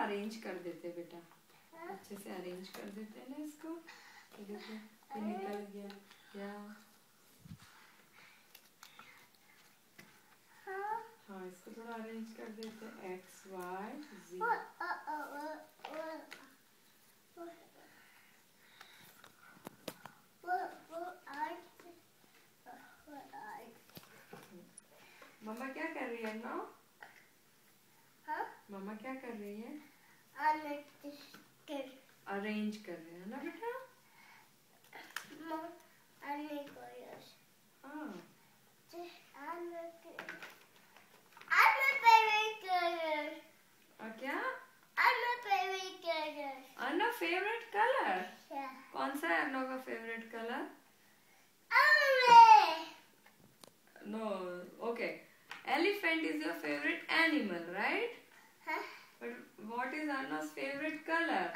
Arrange कर देते बेटा, अच्छे से अरेंज कर देते हैं ना इसको। तो देखो ये निकल गया क्या। हाँ इसको थोड़ा अरेंज कर देते हैं, एक्स वाई जी। मम्मा क्या कर रही है ना? मम्मा क्या कर रही है? अरेंज कर रहे हैं ना बेटा। हाँ क्या? अन्ना फेवरेट कलर कौन सा है? अन्ना का favourite colour? No, okay. Elephant is your favorite animal, right? But what is Anna's favorite color?